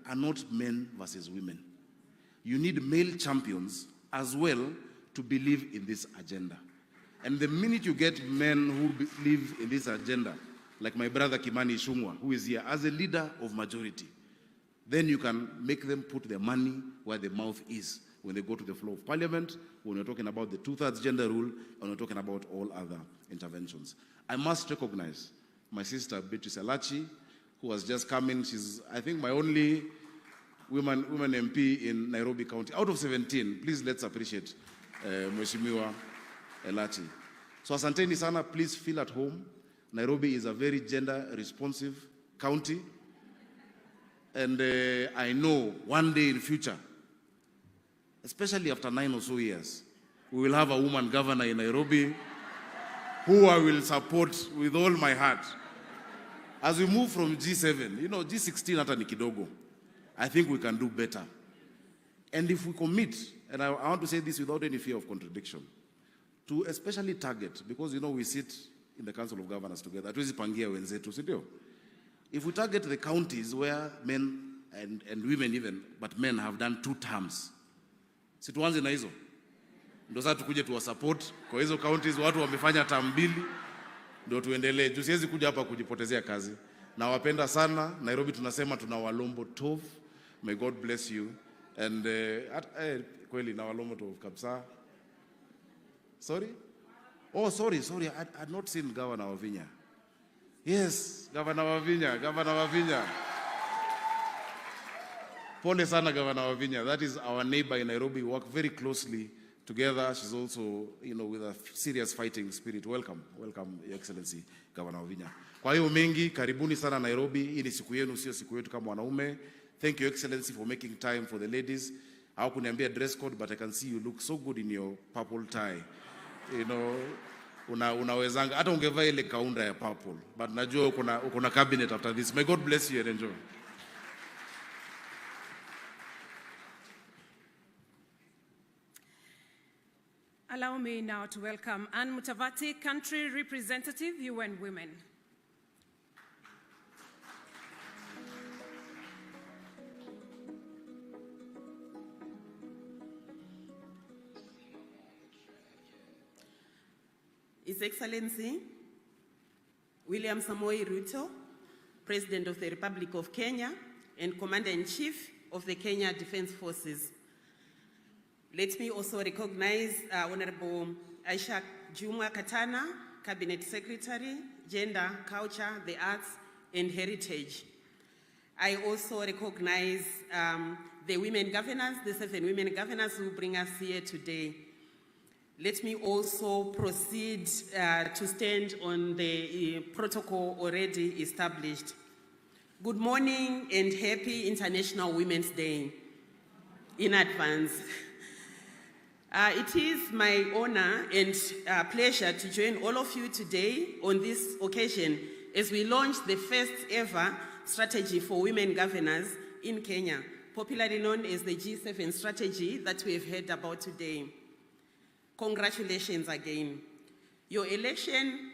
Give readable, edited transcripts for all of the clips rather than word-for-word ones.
are not men versus women. You need male champions as well to believe in this agenda. And the minute you get men who believe in this agenda, like my brother Kimani Ichung'wah, who is here, as a leader of majority, then you can make them put their money where the mouth is when they go to the floor of parliament, when we're talking about the 2/3 gender rule, and we're talking about all other interventions. I must recognize my sister Beatrice Elachi, who has just come in. She's, I think, my only woman MP in Nairobi County. Out of 17, please let's appreciate Mheshimiwa Elachi. So asanteni sana, please feel at home. Nairobi is a very gender responsive county. And I know one day in future, especially after 9 or so years, we will have a woman governor in Nairobi who I will support with all my heart. As we move from G7, you know, G16 hata ni kidogo, I think we can do better. And if we commit, and I want to say this without any fear of contradiction, to especially target, because, you know, we sit in the Council of Governors together, hatuwezi pangia wenzetu, si ndio? If we target the counties where men and women even, but men have done 2 terms, si tuanze na hizo. Ndio sasa tukuje tuwa support kwa hizo counties watu wamefanya term 2, ndio tuendelee. Tusiwezi kuja hapa kujipotezea kazi. Na wapenda sana. Nairobi tunasema tuna walombo tov. May God bless you. And kweli na walombo tov kabisa. Sorry? Oh, sorry. I had not seen Governor Wavinya. Yes, Governor Wavinya. Pole sana Governor Wavinya. That is our neighbor in Nairobi. We work very closely together. She's also, you know, with a serious fighting spirit. Welcome, Your Excellency, Governor Wavinya. Kwa hiyo mengi, karibuni sana Nairobi. Hii ni siku yenu, sio siku yetu kama wanaume. Thank you, Excellency, for making time for the ladies. Hawakuniambia dress code, but I can see you look so good in your purple tie. You know, unawezanga hata ungevaa ile kaunda ya purple, but najua uko na cabinet after this. May God bless you and enjoy. Allow me now to welcome Ann Mutavati, Country Representative, UN Women. His Excellency William Samoei Ruto, President of the Republic of Kenya and Commander-in-Chief of the Kenya Defense Forces. Let me also recognize Honorable Aisha Juma Katana, Cabinet Secretary, Gender, Culture, the Arts and Heritage. I also recognize the women governors, the 7 women governors who bring us here today. Let me also proceed to stand on the protocol already established. Good morning and happy International Women's Day in advance. It is my honor and pleasure to join all of you today on this occasion as we launch the first ever strategy for women governors in Kenya, popularly known as the G7 strategy that we have heard about today. Congratulations again. Your election,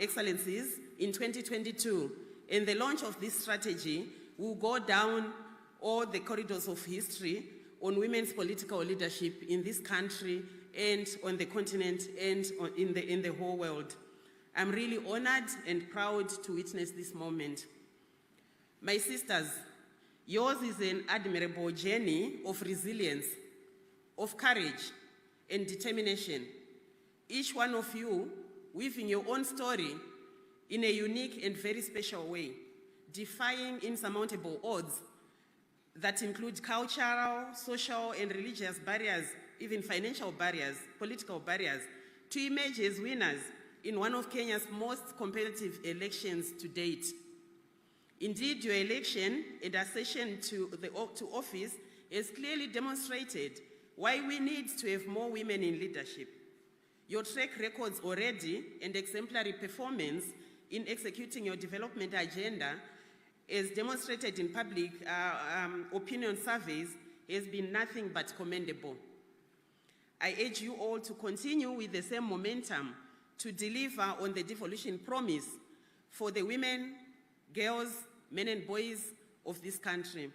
Excellencies, in 2022 and the launch of this strategy will go down all the corridors of history on women's political leadership in this country and on the continent and in the whole world. I'm really honored and proud to witness this moment. My sisters, yours is an admirable journey of resilience, of courage, and determination. Each one of you weaving your own story in a unique and very special way, defying insurmountable odds that include cultural, social, and religious barriers, even financial barriers, political barriers, to emerge as winners in one of Kenya's most competitive elections to date. Indeed, your election and accession to office has clearly demonstrated why we need to have more women in leadership. Your track records already and exemplary performance in executing your development agenda, as demonstrated in public opinion surveys, has been nothing but commendable. I urge you all to continue with the same momentum to deliver on the devolution promise for the women, girls, men and boys of this country.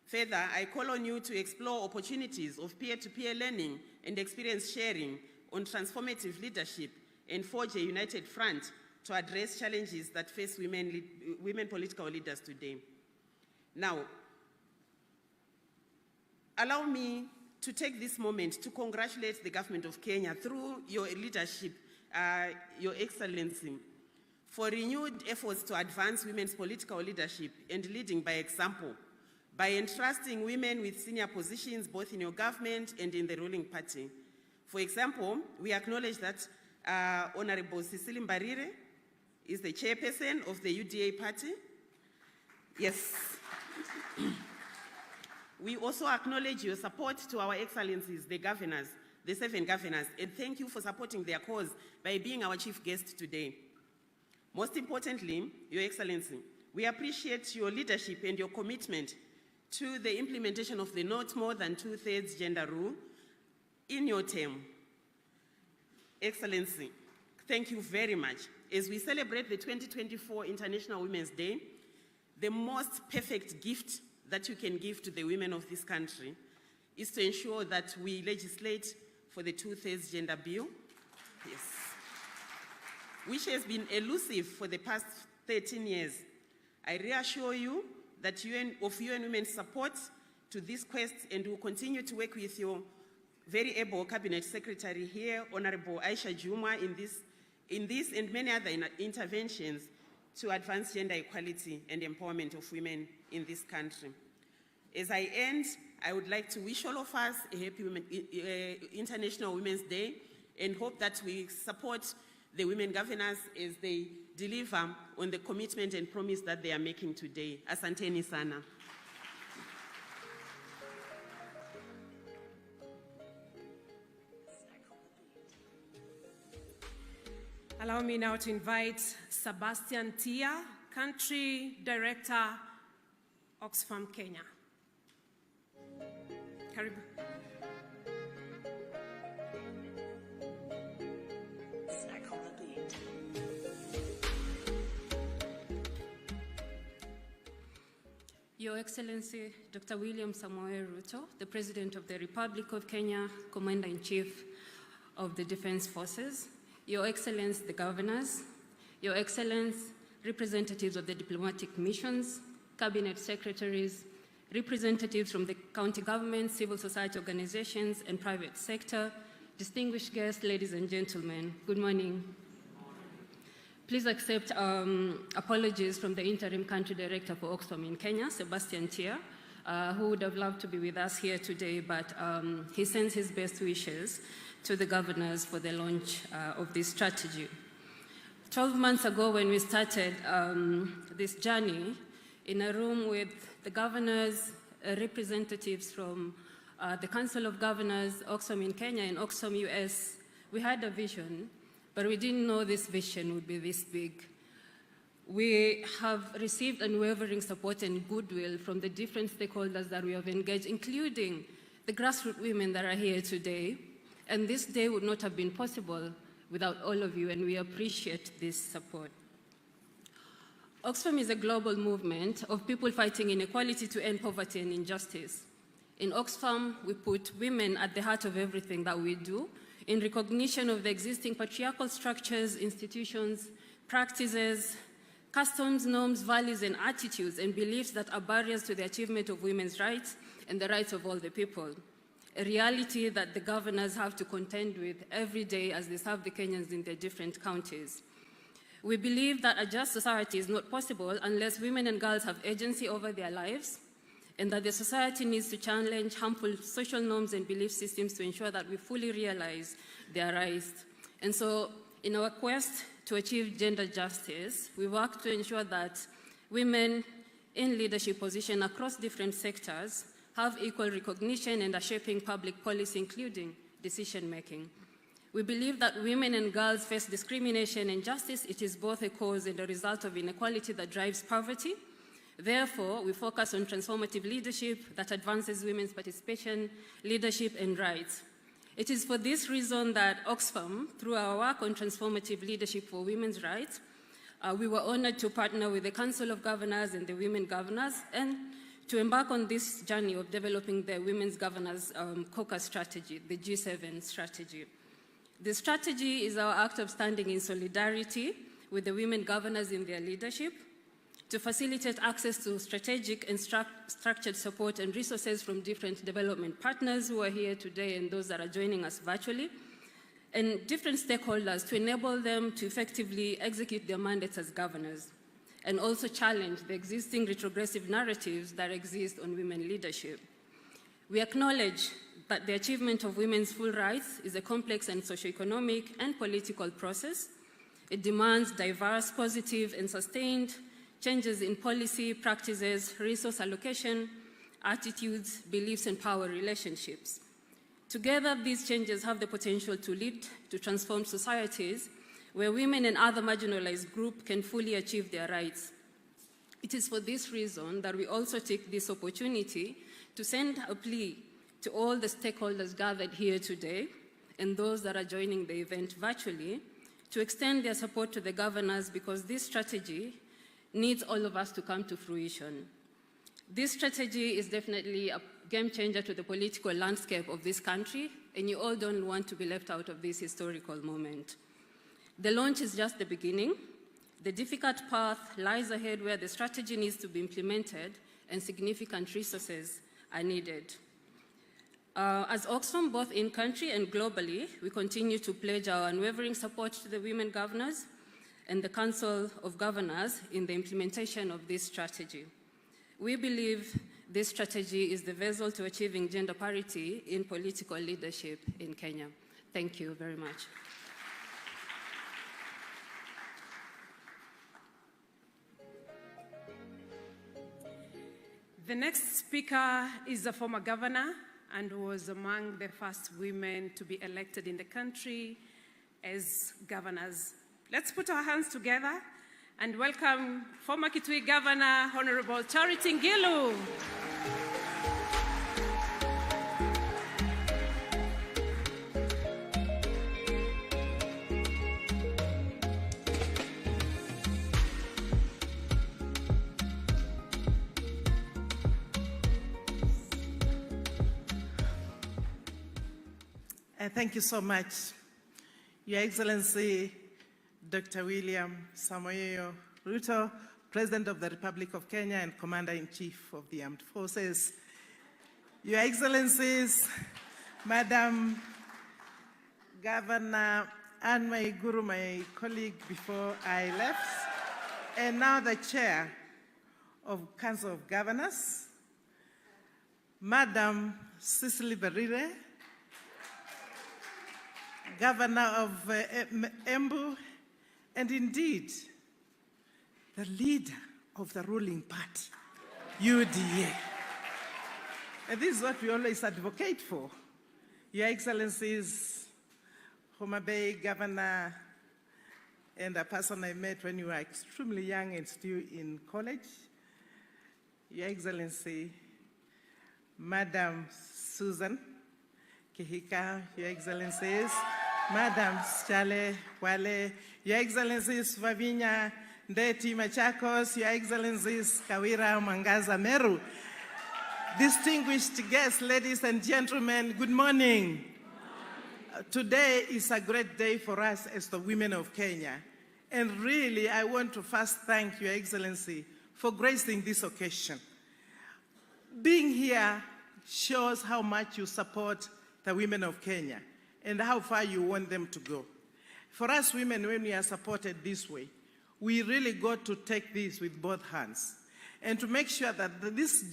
Further, I call on you to explore opportunities of peer-to-peer learning and experience sharing on transformative leadership and forge a united front to address challenges that face women political leaders today. Now, allow me to take this moment to congratulate the government of Kenya through your leadership, Your Excellency, for renewed efforts to advance women's political leadership and leading by example, by entrusting women with senior positions both in your government and in the ruling party. For example, we acknowledge that Honorable Cecily Mbarire is the chairperson of the UDA party. Yes. We also acknowledge your support to our excellencies, the governors, the 7 governors, and thank you for supporting their cause by being our chief guest today. Most importantly, Your Excellency, we appreciate your leadership and your commitment to the implementation of the not more than 2/3 gender rule in your term. Excellency, thank you very much. As we celebrate the 2024 International Women's Day, the most perfect gift that you can give to the women of this country is to ensure that we legislate for the 2/3 gender bill, yes, which has been elusive for the past 13 years. I reassure you that UN Women's support to this quest, and will continue to work with your very able Cabinet Secretary here, Honorable Aisha Juma, in this and many other interventions to advance gender equality and empowerment of women in this country. As I end, I would like to wish all of us a happy International Women's Day, and hope that we support the women governors as they deliver on the commitment and promise that they are making today. Asanteni sana. Allow me now to invite Sebastian Tia, Country Director, Oxfam, Kenya. Karibu. Your Excellency, Dr. William Samoei Ruto, the President of the Republic of Kenya, Commander-in-Chief of the Defense Forces, Your Excellency, the Governors, Your Excellency, representatives of the diplomatic missions, Cabinet Secretaries, representatives from the county government, civil society organizations, and private sector, distinguished guests, ladies and gentlemen, good morning. Please accept apologies from the Interim Country Director for Oxfam in Kenya, Sebastian Tia, who would have loved to be with us here today, but he sends his best wishes to the governors for the launch of this strategy. 12 months ago, when we started this journey, in a room with the governors, representatives from the Council of Governors, Oxfam in Kenya and Oxfam US, we had a vision, but we didn't know this vision would be this big. We have received unwavering support and goodwill from the different stakeholders that we have engaged, including the grassroots women that are here today. And this day would not have been possible without all of you, and we appreciate this support. Oxfam is a global movement of people fighting inequality to end poverty and injustice. In Oxfam, we put women at the heart of everything that we do, in recognition of the existing patriarchal structures, institutions, practices, customs, norms, values, and attitudes and beliefs that are barriers to the achievement of women's rights and the rights of all the people. A reality that the governors have to contend with every day as they serve the Kenyans in their different counties. We believe that a just society is not possible unless women and girls have agency over their lives, and that the society needs to challenge harmful social norms and belief systems to ensure that we fully realize their rights. And so, in our quest to achieve gender justice, we work to ensure that women in leadership positions across different sectors have equal recognition and are shaping public policy, including decision-making. We believe that women and girls face discrimination and injustice. It is both a cause and a result of inequality that drives poverty. Therefore, we focus on transformative leadership that advances women's participation, leadership, and rights. It is for this reason that Oxfam, through our work on transformative leadership for women's rights, We were honored to partner with the Council of Governors and the Women Governors and to embark on this journey of developing the Women's Governors Caucus strategy, the G7 strategy. The strategy is our act of standing in solidarity with the women governors in their leadership to facilitate access to strategic and structured support and resources from different development partners who are here today and those that are joining us virtually, and different stakeholders to enable them to effectively execute their mandates as governors, and also challenge the existing retrogressive narratives that exist on women leadership. We acknowledge that the achievement of women's full rights is a complex and socioeconomic and political process. It demands diverse, positive, and sustained changes in policy, practices, resource allocation, attitudes, beliefs, and power relationships. Together, these changes have the potential to lead to transformed societies where women and other marginalized groups can fully achieve their rights. It is for this reason that we also take this opportunity to send a plea to all the stakeholders gathered here today and those that are joining the event virtually to extend their support to the governors, because this strategy needs all of us to come to fruition. This strategy is definitely a game changer to the political landscape of this country, and you all don't want to be left out of this historical moment. The launch is just the beginning. The difficult path lies ahead where the strategy needs to be implemented and significant resources are needed. As Oxfam, both in country and globally, we continue to pledge our unwavering support to the women governors and the Council of Governors in the implementation of this strategy. We believe this strategy is the vessel to achieving gender parity in political leadership in Kenya. Thank you very much. The next speaker is a former governor and was among the first women to be elected in the country as governors. Let's put our hands together and welcome former Kitui Governor, Honorable Charity Ngilu. Thank you so much. Your Excellency, Dr. William Samoei Ruto, President of the Republic of Kenya and Commander-in-Chief of the Armed Forces. Your Excellencies, Madam Governor Anne Maiguru, my colleague before I left, and now the Chair of Council of Governors, Madam Cicely Berire, Governor of Embu, and indeed, the leader of the ruling party, UDA. And this is what we always advocate for. Your Excellencies, Homa Bay Governor, and a person I met when you were extremely young and still in college, Your Excellency, Madam Susan Kihika, Your Excellencies, Madam Chale Wale, Your Excellencies Vavinya Ndeti Machakos, Your Excellencies Kawira Mangaza Meru, distinguished guests, ladies and gentlemen, good morning. Today is a great day for us as the women of Kenya. And really, I want to first thank Your Excellency for gracing this occasion. Being here shows how much you support the women of Kenya and how far you want them to go. For us women, when we are supported this way, we really got to take this with both hands and to make sure that this